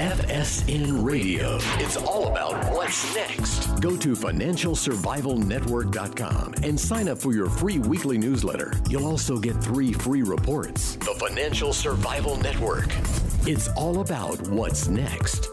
FSN Radio. It's all about what's next. Go to financialsurvivalnetwork.com and sign up for your free weekly newsletter. You'll also get 3 free reports. The Financial Survival Network. It's all about what's next.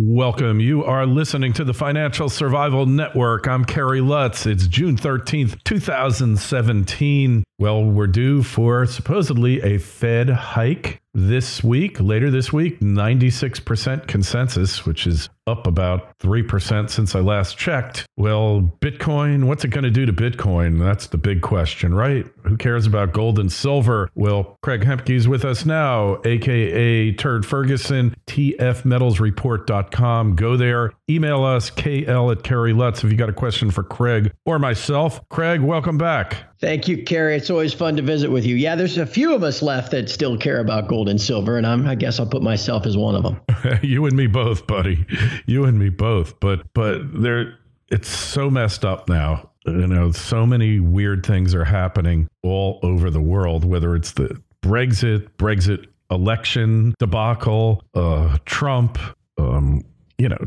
Welcome. You are listening to the Financial Survival Network. I'm Kerry Lutz. It's June 13th, 2017. Well, we're due for supposedly a Fed hike this week, later this week, 96% consensus, which is up about 3% since I last checked. Well, Bitcoin, what's it going to do to Bitcoin? That's the big question, right? Who cares about gold and silver? Well, Craig Hemke is with us now, aka Turd Ferguson, tfmetals.report.com. Go there, email us, KL@Kerry Lutz, if you got a question for Craig or myself. Craig, welcome back. Thank you, Kerry. It's always fun to visit with you. Yeah, there's a few of us left that still care about gold and silver, and I guess I'll put myself as one of them. You and me both, buddy. You and me both. But it's so messed up now. You know, so many weird things are happening all over the world, whether it's the Brexit election debacle, Trump,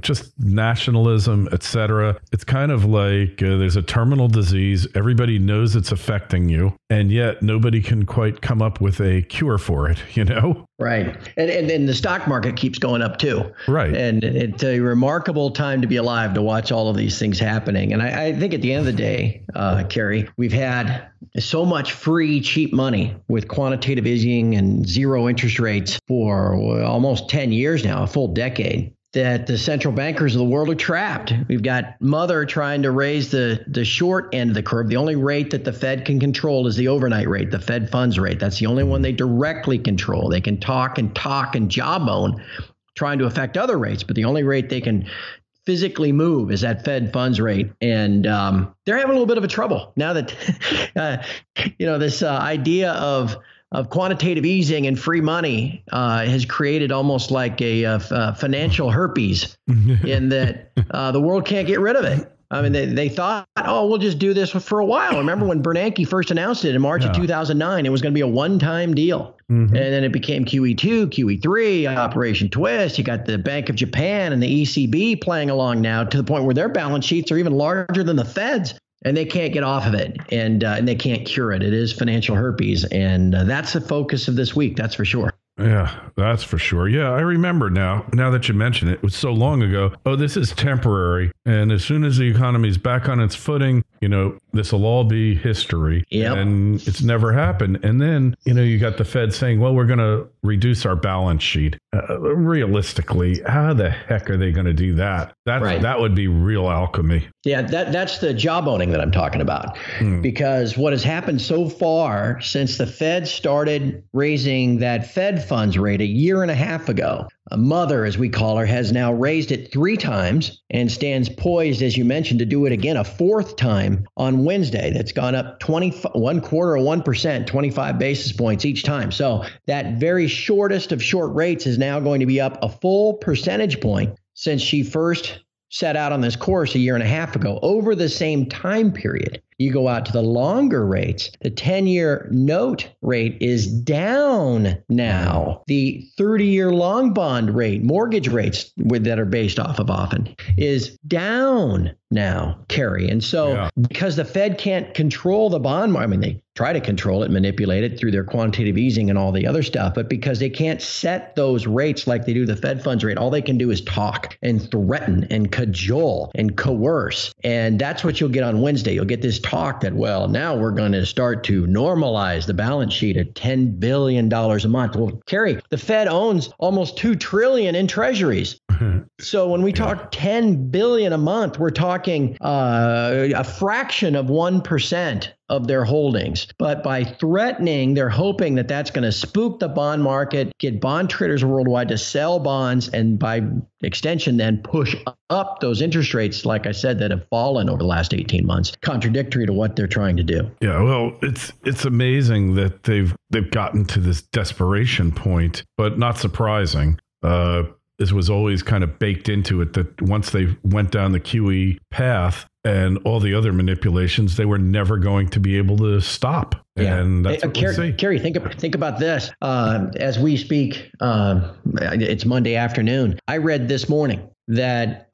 just nationalism, etc. It's kind of like there's a terminal disease. Everybody knows it's affecting you, and yet nobody can quite come up with a cure for it, you know? Right. And the stock market keeps going up too. Right. And it's a remarkable time to be alive to watch all of these things happening. And I think at the end of the day, Kerry, we've had so much free, cheap money with quantitative easing and zero interest rates for almost 10 years now, a full decade, that the central bankers of the world are trapped. We've got Mother trying to raise the short end of the curve. The only rate that the Fed can control is the overnight rate, the Fed funds rate. That's the only one they directly control. They can talk and jawbone trying to affect other rates, but the only rate they can physically move is that Fed funds rate. And they're having a little bit of a trouble now that, this idea of quantitative easing and free money has created almost like a financial herpes in that the world can't get rid of it. I mean, they thought, we'll just do this for a while. Remember when Bernanke first announced it in March of 2009, it was going to be a one-time deal. Mm-hmm. And then it became QE2, QE3, Operation Twist. You got the Bank of Japan and the ECB playing along now to the point where their balance sheets are even larger than the Fed's. And they can't get off of it, and they can't cure it. It is financial herpes, and that's the focus of this week. That's for sure. Yeah, that's for sure. Yeah, I remember now that you mention it. It was so long ago. Oh, this is temporary. And as soon as the economy's back on its footing, this will all be history. Yep. And it's never happened. And then, you got the Fed saying, well, we're going to reduce our balance sheet. Realistically, how the heck are they going to do that? That would be real alchemy. Yeah, that's the jawboning that I'm talking about. Because what has happened so far since the Fed started raising that Fed funds rate a year and a half ago, Mother, as we call her, has now raised it 3 times and stands poised, as you mentioned, to do it again a 4th time on Wednesday. That's gone up 1/4 of 1%, 25 basis points each time. So that very shortest of short rates is now going to be up a full percentage point since she first set out on this course a year and a half ago. Over the same time period, you go out to the longer rates, the 10-year note rate is down now. The 30-year long bond rate, mortgage rates that are based off of often, is down now, Kerry. And so because the Fed can't control the bond market, they try to control it, manipulate it through their quantitative easing and all the other stuff, but because they can't set those rates like they do the Fed funds rate, all they can do is talk and threaten and cajole and coerce. And that's what you'll get on Wednesday. You'll get this talk that, well, now we're going to start to normalize the balance sheet at $10 billion a month. Well, Kerry, the Fed owns almost $2 trillion in Treasuries. So when we talk $10 billion a month, we're talking a fraction of 1% of their holdings. But by threatening, they're hoping that that's going to spook the bond market, get bond traders worldwide to sell bonds, and by extension, then push up those interest rates, like I said, that have fallen over the last 18 months, contradictory to what they're trying to do. Yeah, well, it's amazing that they've gotten to this desperation point, but not surprising. This was always kind of baked into it that once they went down the QE path and all the other manipulations, they were never going to be able to stop. Yeah. And that's what we see. Kerry, think about this. As we speak, it's Monday afternoon. I read this morning that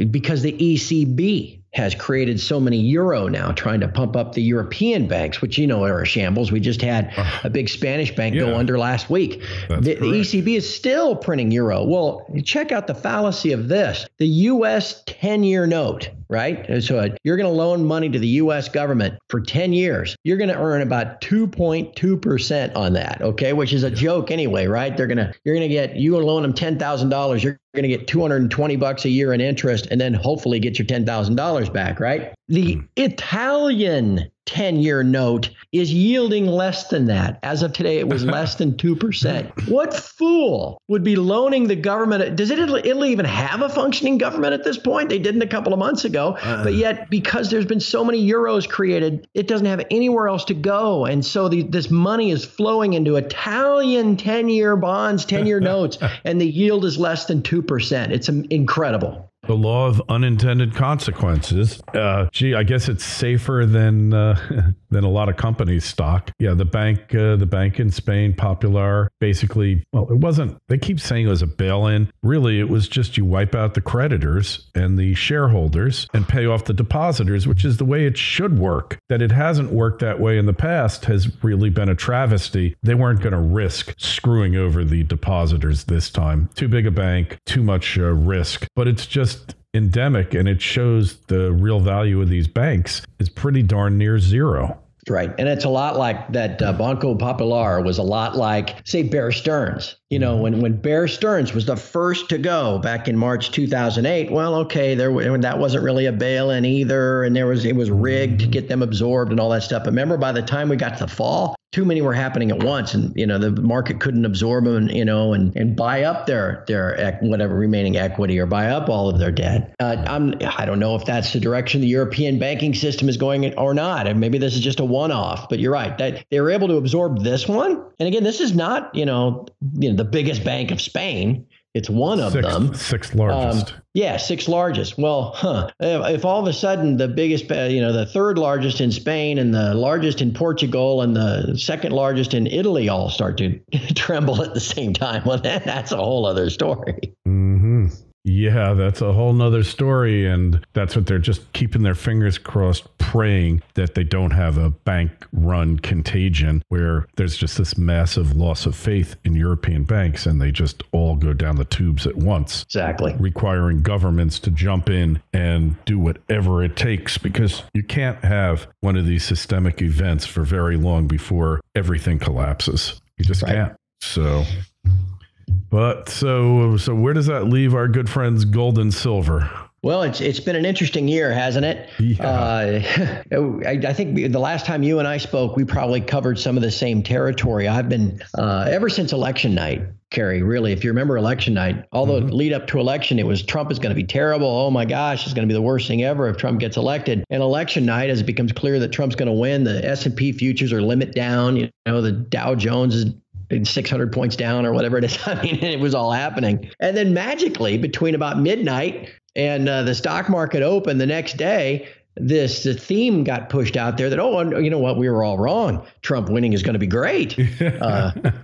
because the ECB has created so many euro now, trying to pump up the European banks, which are a shambles. We just had a big Spanish bank go under last week. The ECB is still printing euro. Well, check out the fallacy of this. The U.S. 10-year note, right? So you're going to loan money to the U.S. government for 10 years. You're going to earn about 2.2% on that, okay? Which is a joke anyway, right? You're going to get, you loan them $10,000, you're going to get $220 a year in interest, and then hopefully get your $10,000 back, right? The Italian 10-year note is yielding less than that. As of today, it was less than 2%. What fool would be loaning the government? Does Italy even have a functioning government at this point? They didn't a couple of months ago. But yet, because there's been so many euros created, it doesn't have anywhere else to go. And so this money is flowing into Italian 10-year bonds, 10-year notes, and the yield is less than 2%. It's incredible. The law of unintended consequences. I guess it's safer than a lot of companies' stock. Yeah, the bank in Spain, Popular, basically, well, it wasn't. They keep saying it was a bail-in. Really, it was just you wipe out the creditors and the shareholders and pay off the depositors, which is the way it should work. That it hasn't worked that way in the past has really been a travesty. They weren't going to risk screwing over the depositors this time. Too big a bank, too much risk. But it's just endemic, and it shows the real value of these banks is pretty darn near zero. Right. And it's a lot like that Banco Popular was a lot like, say, Bear Stearns. When Bear Stearns was the first to go back in March 2008, well, okay, that wasn't really a bail-in either. And it was rigged to get them absorbed and all that stuff. But remember, by the time we got to the fall, too many were happening at once. And, the market couldn't absorb them, and buy up their whatever remaining equity or buy up all of their debt. I don't know if that's the direction the European banking system is going or not. And maybe this is just a one-off. But you're right, that they were able to absorb this one. And again, this is not, the biggest bank of Spain. It's one of them. Sixth largest. Sixth largest. Well, if all of a sudden the biggest, the third largest in Spain and the largest in Portugal and the second largest in Italy all start to tremble at the same time, well, that's a whole other story. Mm-hmm. Yeah, that's a whole nother story. And that's what they're just keeping their fingers crossed, praying that they don't have a bank-run contagion where there's just this massive loss of faith in European banks and they just all go down the tubes at once. Exactly. Requiring governments to jump in and do whatever it takes, because you can't have one of these systemic events for very long before everything collapses. You just can't. So where does that leave our good friends gold and silver? Well, it's been an interesting year, hasn't it? Yeah. I think the last time you and I spoke, we probably covered some of the same territory. I've been ever since election night, Kerry, really, if you remember election night, although lead up to election, it was Trump is going to be terrible. Oh, my gosh, it's going to be the worst thing ever if Trump gets elected. And election night, as it becomes clear that Trump's going to win, the S&P futures are limit down. The Dow Jones is 600 points down or whatever it is. I mean, it was all happening. And then magically, between about midnight and the stock market opened the next day, the theme got pushed out there that, you know what, we were all wrong. Trump winning is going to be great.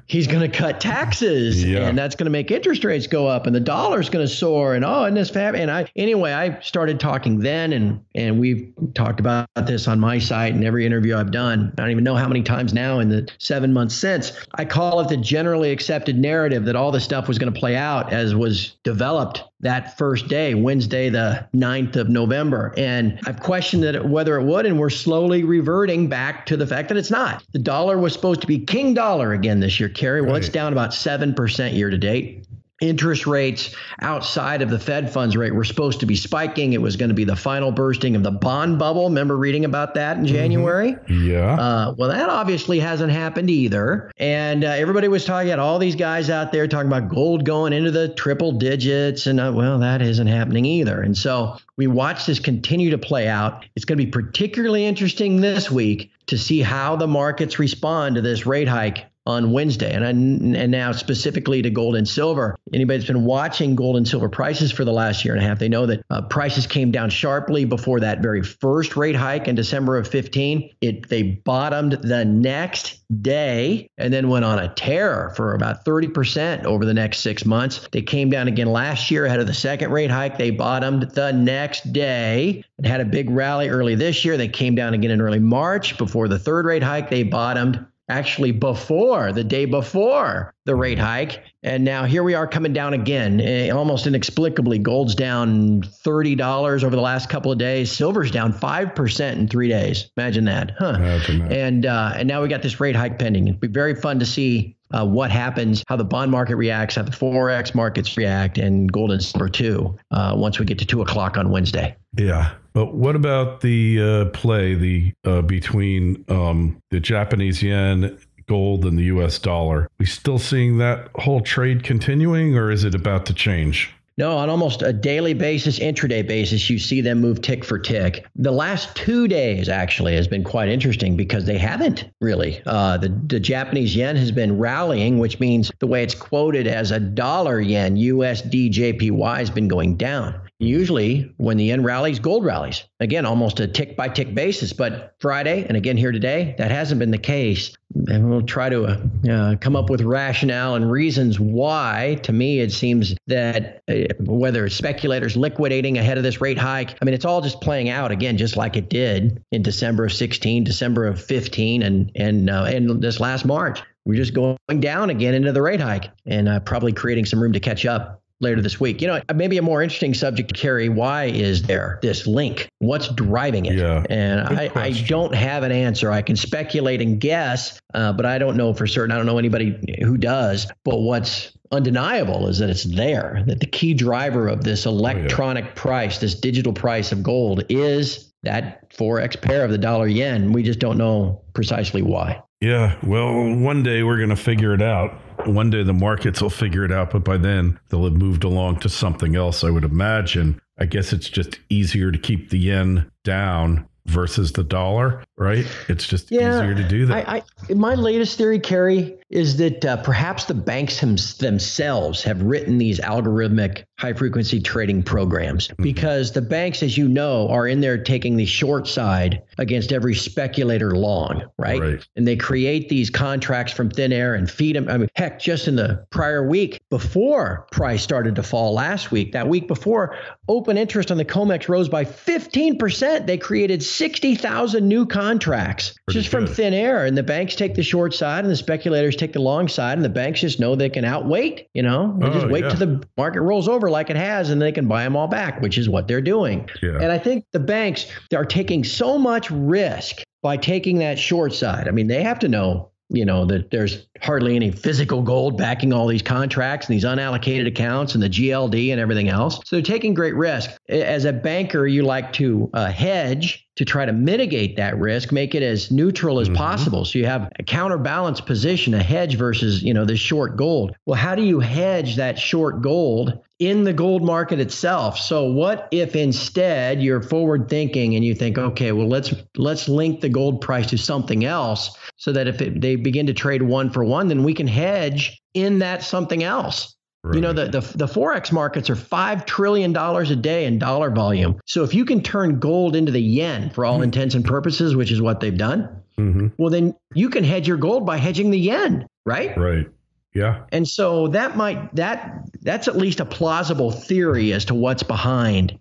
He's going to cut taxes, and that's going to make interest rates go up, and the dollar's going to soar, and isn't this fab? And I started talking then, and we've talked about this on my site and every interview I've done. I don't even know how many times now in the 7 months since. I call it the generally accepted narrative that all this stuff was going to play out as was developed that first day, Wednesday, the 9th of November. And I've questioned whether it would, and we're slowly reverting back to the fact that it's not. The dollar was supposed to be king dollar again this year, Kerry. Well, it's down about 7% year to date. Interest rates outside of the Fed funds rate were supposed to be spiking. It was going to be the final bursting of the bond bubble. Remember reading about that in January? Yeah. Well, that obviously hasn't happened either. And everybody was talking about all these guys out there talking about gold going into the triple digits. And that isn't happening either. And so we watch this continue to play out. It's going to be particularly interesting this week to see how the markets respond to this rate hike on Wednesday. And now specifically to gold and silver, anybody that's been watching gold and silver prices for the last year and a half, they know that prices came down sharply before that very first rate hike in December of 15. They bottomed the next day and then went on a tear for about 30% over the next 6 months. They came down again last year ahead of the second rate hike. They bottomed the next day and had a big rally early this year. They came down again in early March before the third rate hike. They bottomed actually the day before the rate hike. And now here we are coming down again, almost inexplicably. Gold's down $30 over the last couple of days. Silver's down 5% in 3 days. Imagine that, huh? Imagine that. And now we got this rate hike pending. It'd be very fun to see what happens, how the bond market reacts, how the Forex markets react, and gold and silver too, once we get to 2 o'clock on Wednesday. Yeah. But what about the play between the Japanese yen, gold, and the U.S. dollar? We still seeing that whole trade continuing, or is it about to change? No, on almost a daily basis, intraday basis, you see them move tick for tick. The last 2 days actually has been quite interesting because they haven't really. The Japanese yen has been rallying, which means the way it's quoted as a dollar yen, USD JPY, has been going down. Usually when the yen rallies, gold rallies. Again, almost a tick by tick basis. But Friday, and again here today, that hasn't been the case. And we'll try to come up with rationale and reasons why. To me, it seems that whether it's speculators liquidating ahead of this rate hike, I mean, it's all just playing out again, just like it did in December of 16, December of 15, and this last March. We're just going down again into the rate hike and probably creating some room to catch up later this week. You know, maybe a more interesting subject to carry. Why is there this link? What's driving it? Yeah, and I don't have an answer. I can speculate and guess, but I don't know for certain. I don't know anybody who does. But what's undeniable is that it's there, that the key driver of this electronic price, this digital price of gold, is that Forex pair of the dollar yen. We just don't know precisely why. Yeah, well, one day we're going to figure it out. One day the markets will figure it out, but by then they'll have moved along to something else, I would imagine. I guess it's just easier to keep the yen down versus the dollar, right? It's just easier to do that. My latest theory, Kerry, is that perhaps the banks themselves have written these algorithmic high-frequency trading programs because the banks, as you know, are in there taking the short side against every speculator long, right? And they create these contracts from thin air and feed them. I mean, heck, just in the prior week before price started to fall last week, that week before, open interest on the COMEX rose by 15%. They created 60,000 new contracts just from thin air. And the banks take the short side and the speculators take the long side, and the banks just know they can outweight, They just wait till the market rolls over like it has, and they can buy them all back, which is what they're doing. Yeah. And I think the banks are taking so much risk by taking that short side. I mean, they have to know, that there's hardly any physical gold backing all these contracts and these unallocated accounts and the GLD and everything else. So they're taking great risk. As a banker, you like to hedge to try to mitigate that risk, make it as neutral as possible. So you have a counterbalance position, a hedge versus, this short gold. Well, how do you hedge that short gold in the gold market itself? So what if instead you're forward thinking and you think, okay, well, let's link the gold price to something else so that if they begin to trade one for one, then we can hedge in that something else. Right. The Forex markets are $5 trillion a day in dollar volume. So if you can turn gold into the yen for all intents and purposes, which is what they've done, well, then you can hedge your gold by hedging the yen, right? Right. Yeah. And so that's at least a plausible theory as to what's behind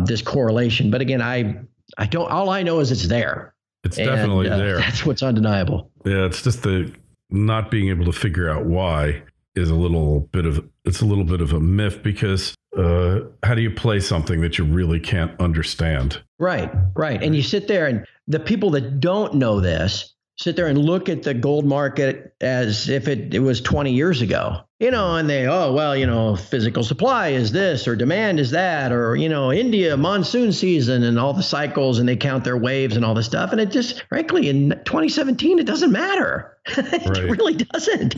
this correlation. But again, I don't. All I know is it's there. It's definitely there. That's what's undeniable. Yeah, it's just the not being able to figure out why is a little bit of a myth, because how do you play something that you really can't understand? Right. And you sit there, and the people that don't know this sit there and look at the gold market as if it was 20 years ago. And they, physical supply is this or demand is that, or, India monsoon season and all the cycles, and they count their waves and all this stuff. And it just, frankly, in 2017, it doesn't matter. It really doesn't.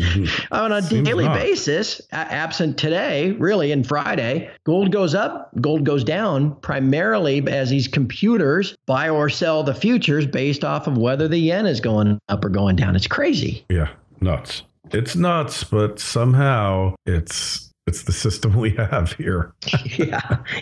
On a daily basis, absent today, really, and Friday, gold goes up, gold goes down, primarily as these computers buy or sell the futures based off of whether the yen is going up or going down. It's crazy. Yeah, nuts. It's nuts, but somehow it's the system we have here.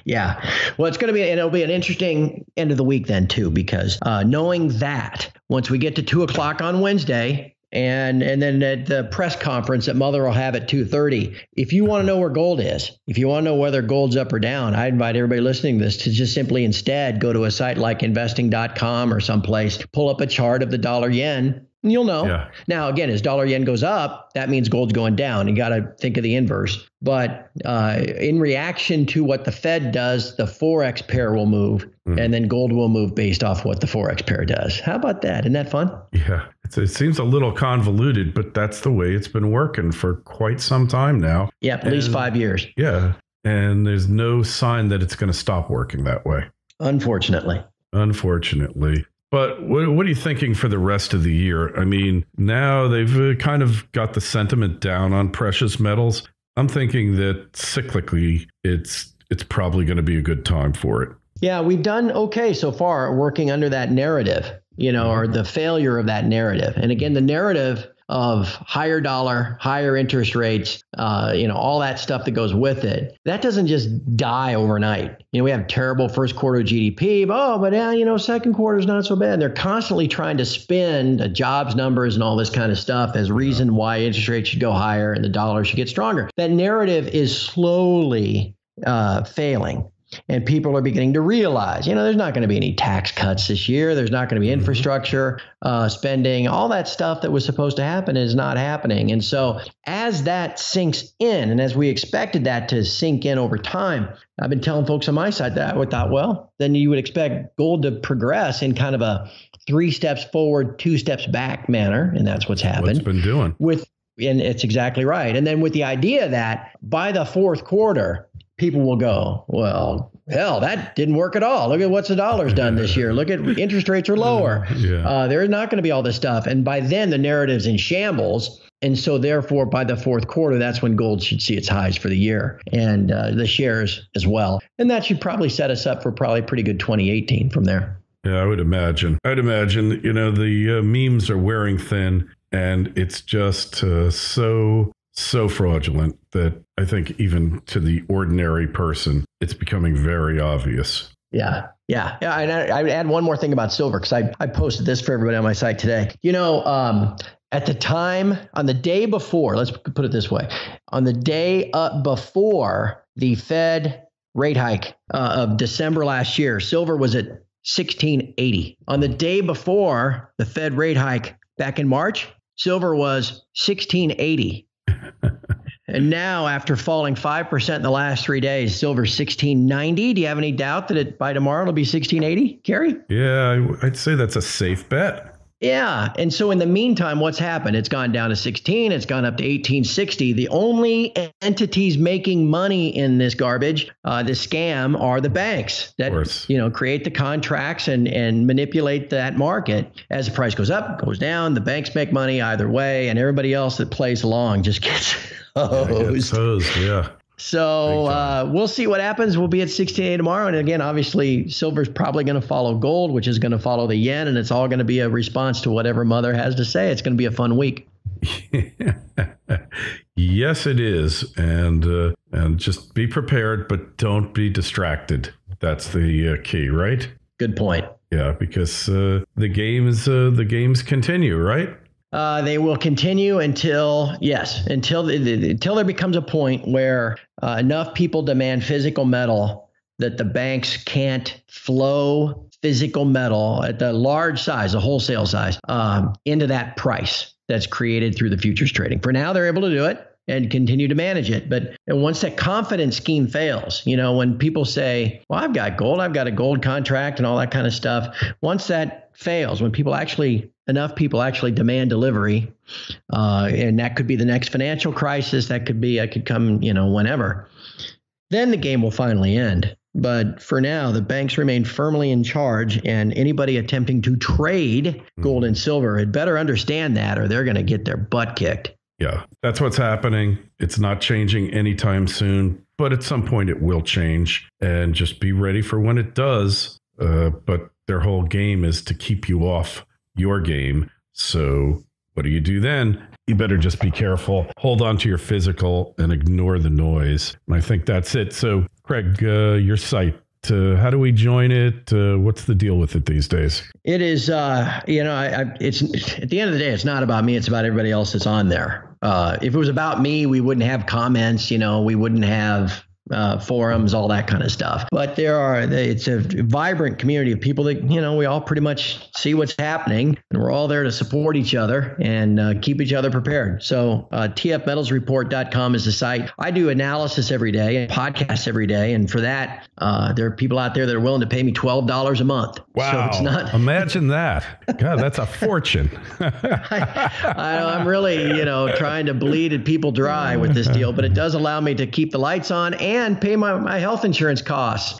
Yeah. Well, it'll be an interesting end of the week then too, because knowing that once we get to 2:00 on Wednesday, and then at the press conference that Mother will have at 2:30, if you want to know where gold is, if you want to know whether gold's up or down, I invite everybody listening to this to just simply instead go to a site like investing.com or someplace, pull up a chart of the dollar yen. And you'll know. Yeah. Now, again, as dollar yen goes up, that means gold's going down. You got to think of the inverse. But in reaction to what the Fed does, the Forex pair will move, and then gold will move based off what the Forex pair does. How about that? Isn't that fun? Yeah. It seems a little convoluted, but that's the way it's been working for quite some time now. Yeah, at least 5 years. Yeah. And there's no sign that it's going to stop working that way. Unfortunately. But what are you thinking for the rest of the year? I mean, now they've kind of got the sentiment down on precious metals. I'm thinking that cyclically, it's probably going to be a good time for it. Yeah, we've done okay so far working under that narrative, or the failure of that narrative. And again, the narrative of higher dollar, higher interest rates, all that stuff that goes with it. That doesn't just die overnight. We have terrible first quarter GDP, but second quarter is not so bad. They're constantly trying to spin the jobs numbers and all this kind of stuff as reason why interest rates should go higher and the dollar should get stronger. That narrative is slowly failing. And people are beginning to realize, there's not going to be any tax cuts this year. There's not going to be infrastructure spending. All that stuff that was supposed to happen is not happening. And so as that sinks in, and as we expected that to sink in over time, I've been telling folks on my side that I thought, well, then you would expect gold to progress in kind of a 3 steps forward, 2 steps back manner. And that's what's happened. What's been doing. And it's exactly right. And then with the idea that by the fourth quarter, people will go, well, hell, that didn't work at all. Look at what the dollar's done this year. Look at interest rates are lower. There's not going to be all this stuff. And by then the narrative's in shambles. And so therefore, by the fourth quarter, that's when gold should see its highs for the year, and the shares as well. And that should probably set us up for probably pretty good 2018 from there. Yeah, I would imagine. The memes are wearing thin, and it's just so fraudulent that I think even to the ordinary person, it's becoming very obvious. Yeah. And I would add one more thing about silver, because I posted this for everybody on my site today. At the time, on the day before, let's put it this way, on the day before the Fed rate hike of December last year, silver was at 1680. On the day before the Fed rate hike back in March, silver was 1680. And now, after falling 5% in the last 3 days, silver's 1690. Do you have any doubt that by tomorrow it'll be 1680, Kerry? Yeah, I'd say that's a safe bet. Yeah. And so in the meantime, what's happened? It's gone down to 16. It's gone up to 1860. The only entities making money in this garbage, this scam, are the banks that create the contracts and manipulate that market. As the price goes up, goes down, the banks make money either way, and everybody else that plays along just gets hosed. Yeah. So we'll see what happens. We'll be at 1680 tomorrow. And again, obviously, silver's probably going to follow gold, which is going to follow the yen. And it's all going to be a response to whatever Mother has to say. It's going to be a fun week. Yes, it is. And just be prepared, but don't be distracted. That's the key, right? Good point. Yeah, because the games continue, right? They will continue until there becomes a point where enough people demand physical metal that the banks can't flow physical metal at the large size, the wholesale size, into that price that's created through the futures trading. For now, they're able to do it and continue to manage it. But once that confidence scheme fails, when people say, well, I've got gold, I've got a gold contract and all that kind of stuff. Once that fails, when enough people actually demand delivery, and that could be the next financial crisis, that could come, whenever, then the game will finally end. But for now, the banks remain firmly in charge, and anybody attempting to trade gold and silver had better understand that, or they're going to get their butt kicked. Yeah, that's what's happening. It's not changing anytime soon, but at some point it will change, and just be ready for when it does. But their whole game is to keep you off your game. So what do you do then? you better just be careful. Hold on to your physical and ignore the noise. And I think that's it. So, Craig, your site. How do we join it? What's the deal with it these days? It is, it's at the end of the day, it's not about me. It's about everybody else that's on there. If it was about me, we wouldn't have comments. We wouldn't have forums, all that kind of stuff. But it's a vibrant community of people that, we all pretty much see what's happening, and we're all there to support each other and keep each other prepared. So tfmetalsreport.com is the site. I do analysis every day and podcasts every day. And for that, there are people out there that are willing to pay me $12 a month. Wow. So it's not... Imagine that. God, that's a fortune. I'm really, trying to bleed people dry with this deal, but it does allow me to keep the lights on and pay my health insurance costs,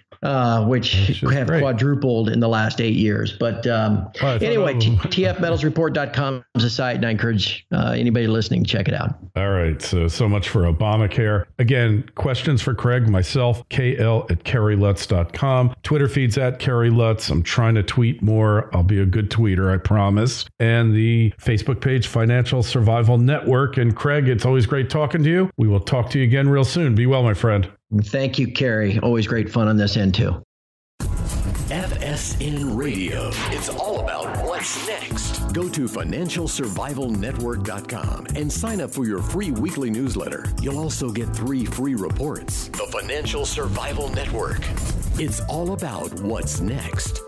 which have quadrupled in the last 8 years. But anyway, tfmetalsreport.com is a site, and I encourage anybody listening to check it out. All right. So much for Obamacare. Again, questions for Craig, myself, kl@kerrylutz.com. Twitter feeds @KerryLutz. I'm trying to tweet more. I'll be a good tweeter, I promise. And the Facebook page, Financial Survival Network. And Craig, it's always great talking to you. We will talk to you again real soon. Be well, my friend. Thank you, Kerry. Always great fun on this end, too. FSN Radio. It's all about what's next. Go to financialsurvivalnetwork.com and sign up for your free weekly newsletter. You'll also get 3 free reports. The Financial Survival Network. It's all about what's next.